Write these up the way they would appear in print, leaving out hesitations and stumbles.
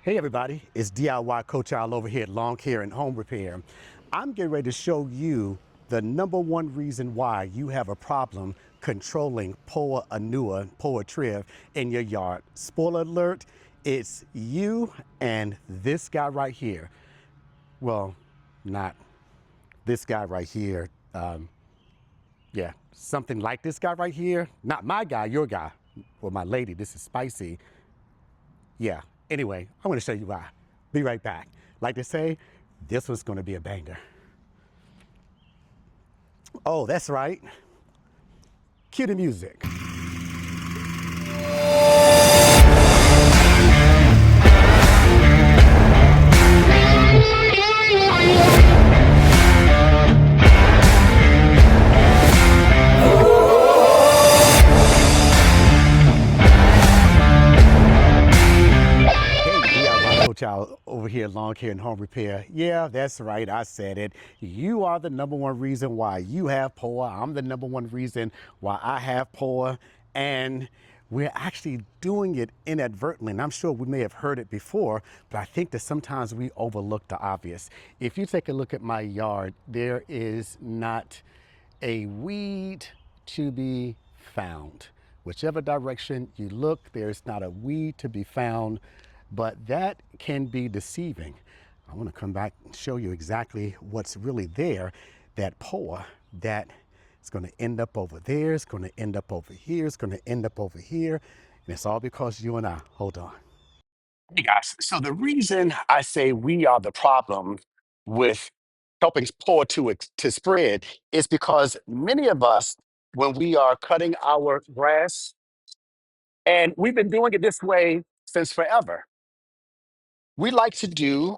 Hey everybody, it's DIY Coach Al over here at Lawn Care and Home Repair. I'm getting ready to show you the number one reason why you have a problem controlling Poa annua, Poa triv in your yard. Spoiler alert, it's you and this guy right here. Well, not this guy right here. Yeah, something like this guy right here. Not my guy, your guy. Or my lady, this is spicy. Yeah. Anyway, I'm going to show you why. Be right back. Like they say, this one's going to be a banger. Oh, that's right. Cue the music. Hey, DIY Coach Al over here, Lawn Care and Home Repair. Yeah, that's right. I said it. You are the number one reason why you have POA. I'm the number one reason why I have POA. And we're actually doing it inadvertently. And I'm sure we may have heard it before, but I think that sometimes we overlook the obvious. If you take a look at my yard, there is not a weed to be found. Whichever direction you look, there's not a weed to be found, but that can be deceiving. I want to come back and show you exactly what's really there. That POA that is going to end up over there, it's going to end up over here, it's going to end up over here, and it's all because you and I. Hold on. Hey guys, so the reason I say we are the problem with helping poor to spread is because many of us, when we are cutting our grass, and we've been doing it this way since forever, we like to do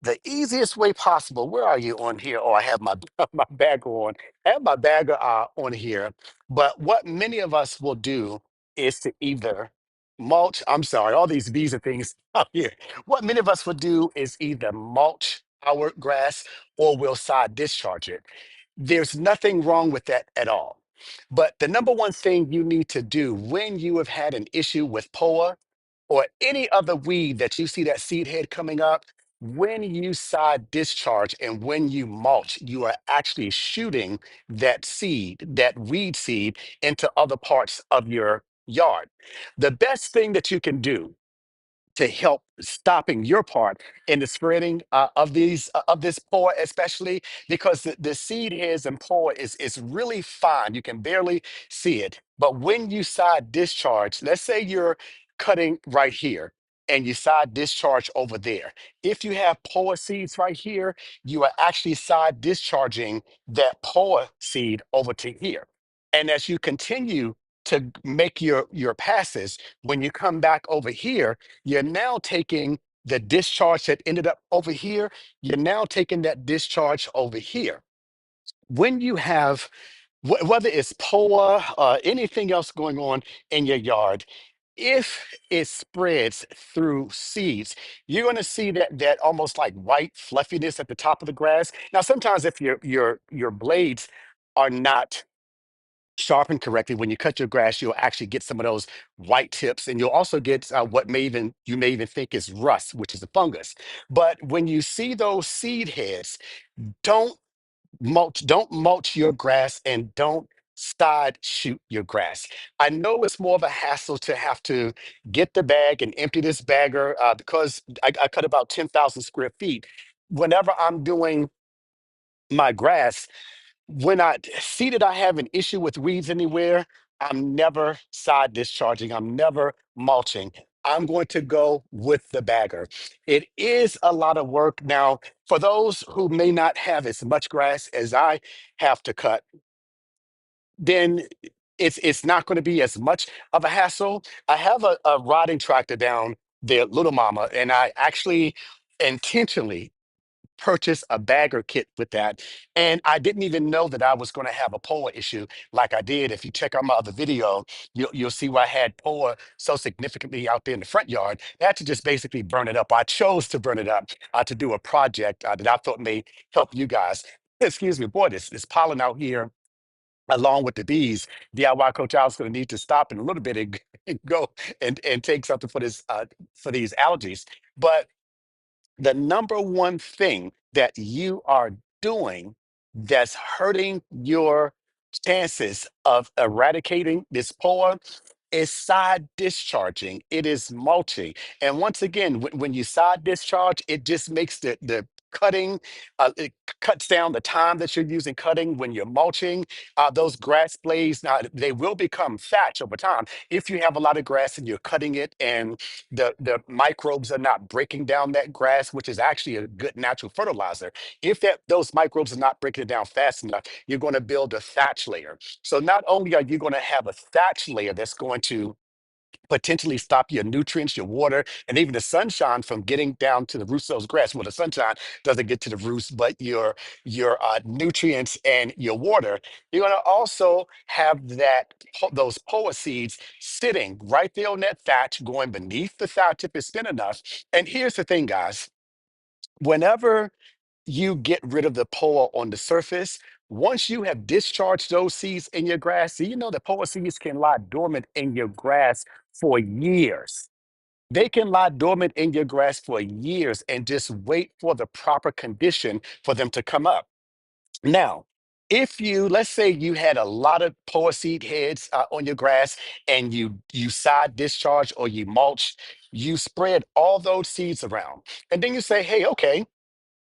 the easiest way possible. Where are you on here? Oh, I have my my bagger on. I have my bagger on here. But what many of us will do is to either mulch. I'm sorry, all these bees and things up here. What many of us will do is either mulch our grass or we'll side discharge it. There's nothing wrong with that at all. But the number one thing you need to do when you have had an issue with POA or any other weed that you see that seed head coming up, when you side discharge and when you mulch, you are actually shooting that seed, that weed seed, into other parts of your yard. The best thing that you can do to help stopping your part in the spreading of this pore, especially because the seed heads and pore is really fine. You can barely see it. But when you side discharge, let's say you're cutting right here and you side discharge over there. If you have pore seeds right here, you are actually side discharging that pore seed over to here. And as you continue to make your passes, when you come back over here, you're now taking the discharge that ended up over here, you're now taking that discharge over here. When you have, whether it's POA, anything else going on in your yard, if it spreads through seeds, you're going to see that almost like white fluffiness at the top of the grass. Now, sometimes if your blades are not sharpened correctly, when you cut your grass, you'll actually get some of those white tips, and you'll also get what may even you may even think is rust, which is a fungus. But when you see those seed heads, don't don't mulch your grass and don't side shoot your grass. I know it's more of a hassle to have to get the bag and empty this bagger because I cut about 10,000 square feet. Whenever I'm doing my grass, when I see that I have an issue with weeds anywhere, I'm never side discharging. I'm never mulching. I'm going to go with the bagger. It is a lot of work. Now, for those who may not have as much grass as I have to cut, then it's not going to be as much of a hassle. I have a riding tractor down there, Little Mama, and I actually intentionally purchase a bagger kit with that. And I didn't even know that I was going to have a POA issue like I did. If you check out my other video, you'll see where I had POA so significantly out there in the front yard. I had to just basically burn it up. I chose to burn it up to do a project that I thought may help you guys. Excuse me, boy, this pollen out here. along with the bees, DIY Coach Al's going to need to stop in a little bit and, and go and take something for these allergies. But the number one thing that you are doing that's hurting your chances of eradicating this poa is side discharging. It is mulching. And once again, when you side discharge, it just makes the cutting, it cuts down the time that you're using cutting when you're mulching. Those grass blades, now they will become thatch over time. If you have a lot of grass and you're cutting it and the microbes are not breaking down that grass, which is actually a good natural fertilizer. If those microbes are not breaking it down fast enough, you're going to build a thatch layer. So not only are you going to have a thatch layer that's going to potentially stop your nutrients, your water, and even the sunshine from getting down to the roots of those grass. Well, the sunshine doesn't get to the roots, but your nutrients and your water. You're going to also have those poa seeds sitting right there on that thatch, going beneath the thatch if it's thin enough. And here's the thing, guys. Whenever you get rid of the poa on the surface, once you have discharged those seeds in your grass, so you know the poa seeds can lie dormant in your grass for years. They can lie dormant in your grass for years and just wait for the proper condition for them to come up. Now, if you, let's say you had a lot of poa seed heads on your grass and you side discharge or you mulch, you spread all those seeds around. And then you say, hey, okay,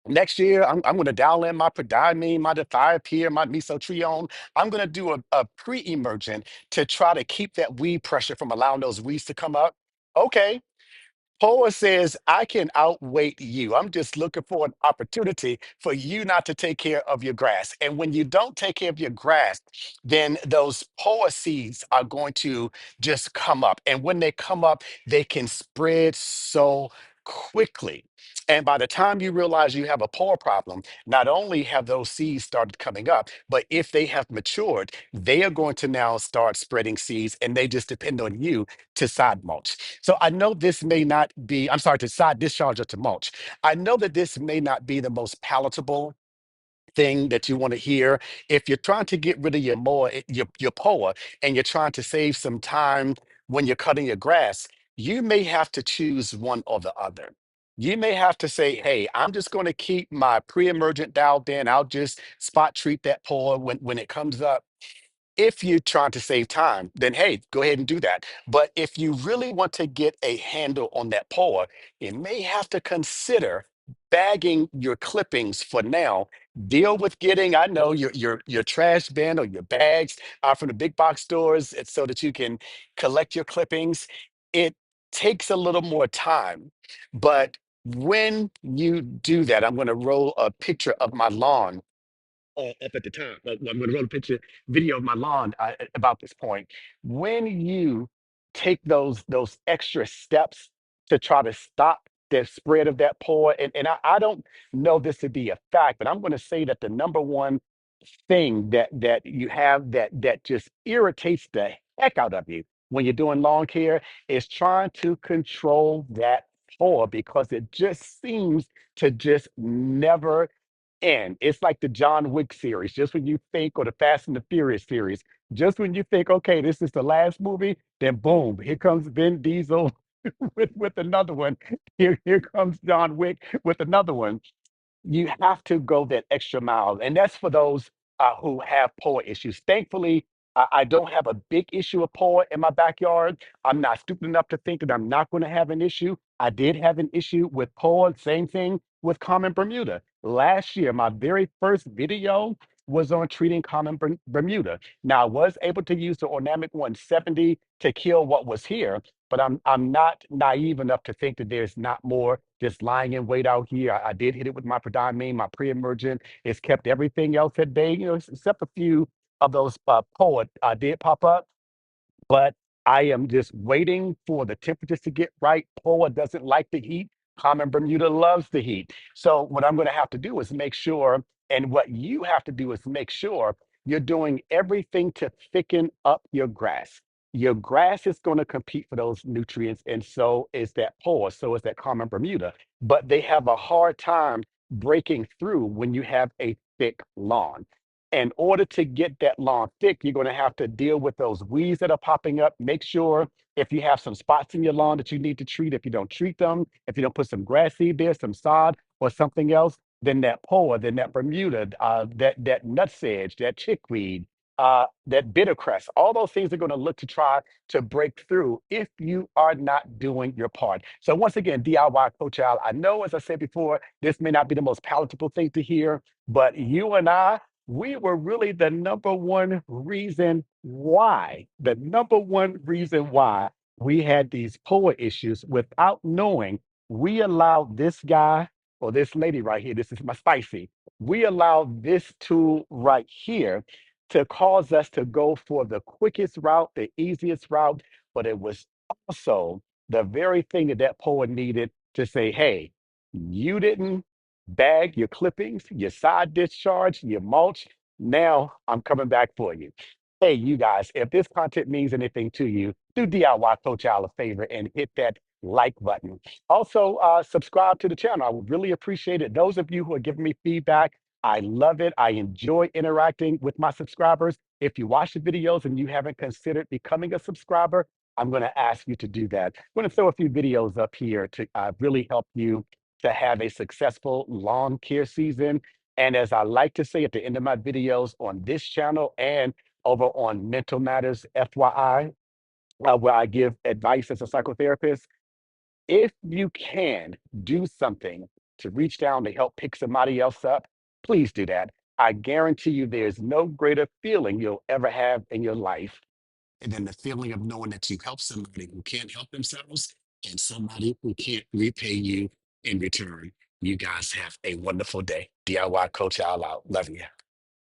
next year, I'm going to dial in my prodiamine, my dithiopyr, my mesotrione. I'm going to do a pre-emergent to try to keep that weed pressure from allowing those weeds to come up. Okay, Poa says, I can outweight you. I'm just looking for an opportunity for you not to take care of your grass. And when you don't take care of your grass, then those Poa seeds are going to just come up. And when they come up, they can spread so quickly. And by the time you realize you have a Poa problem, not only have those seeds started coming up, but if they have matured, they are going to now start spreading seeds and they just depend on you to side mulch. So I know this may not be, I'm sorry, to side discharge or to mulch. I know that this may not be the most palatable thing that you want to hear. If you're trying to get rid of your POA, and you're trying to save some time when you're cutting your grass, you may have to choose one or the other. You may have to say, hey, I'm just going to keep my pre-emergent dialed in. I'll just spot treat that POA when it comes up. If you're trying to save time, then hey, go ahead and do that. But if you really want to get a handle on that POA, you may have to consider bagging your clippings for now. Deal with getting, I know, your trash bin or your bags from the big box stores so that you can collect your clippings. It takes a little more time, but when you do that, I'm going to roll a picture of my lawn up at the top. I'm going to roll a picture video of my lawn about this point. When you take those extra steps to try to stop the spread of that poor, and I don't know this to be a fact, but I'm going to say that the number one thing that you have that just irritates the heck out of you when you're doing lawn care is trying to control that poor because it just seems to just never end. It's like the John Wick series. Just when you think, or the Fast and the Furious series, just when you think, okay, this is the last movie, then boom, here comes Vin Diesel with another one. Here comes John Wick with another one. You have to go that extra mile. And that's for those who have POA issues. Thankfully, I don't have a big issue of POA in my backyard. I'm not stupid enough to think that I'm not going to have an issue. I did have an issue with POA, same thing with common Bermuda. Last year, my very first video was on treating common Bermuda. Now, I was able to use the Ornamic 170 to kill what was here, but I'm not naive enough to think that there's not more just lying in wait out here. I did hit it with my prodiamine, my pre-emergent. It's kept everything else at bay, except a few of those poet did pop up. But I am just waiting for the temperatures to get right. POA doesn't like the heat. Common Bermuda loves the heat. So what I'm going to have to do is make sure, and what you have to do is make sure you're doing everything to thicken up your grass. Your grass is going to compete for those nutrients, and so is that POA, so is that common Bermuda. But they have a hard time breaking through when you have a thick lawn. In order to get that lawn thick, you're going to have to deal with those weeds that are popping up. Make sure if you have some spots in your lawn that you need to treat, if you don't treat them, if you don't put some grass seed there, some sod or something else, then that poa, then that Bermuda, that nutsedge, that chickweed, that bittercress, all those things are going to look to try to break through if you are not doing your part. So once again, DIY Coach Al, I know, as I said before, this may not be the most palatable thing to hear, but you and I, we were really the number one reason why, we had these POA issues without knowing. We allowed this guy or this lady right here, this is my spicy. We allowed this tool right here to cause us to go for the quickest route, the easiest route, but it was also the very thing that that POA needed to say, hey, you didn't bag your clippings, your side discharge, your mulch. Now I'm coming back for you. Hey, you guys, if this content means anything to you, do DIY Coach Al a favor and hit that like button. Also, subscribe to the channel. I would really appreciate it. Those of you who are giving me feedback, I love it. I enjoy interacting with my subscribers. If you watch the videos and you haven't considered becoming a subscriber, I'm going to ask you to do that. I'm going to throw a few videos up here to really help you to have a successful lawn care season. And as I like to say at the end of my videos on this channel and over on Mental Matters FYI, where I give advice as a psychotherapist, if you can do something to reach down to help pick somebody else up, please do that. I guarantee you there's no greater feeling you'll ever have in your life and then the feeling of knowing that you help somebody who can't help themselves and somebody who can't repay you in return. You guys have a wonderful day. DIY Coach Al out. Love you.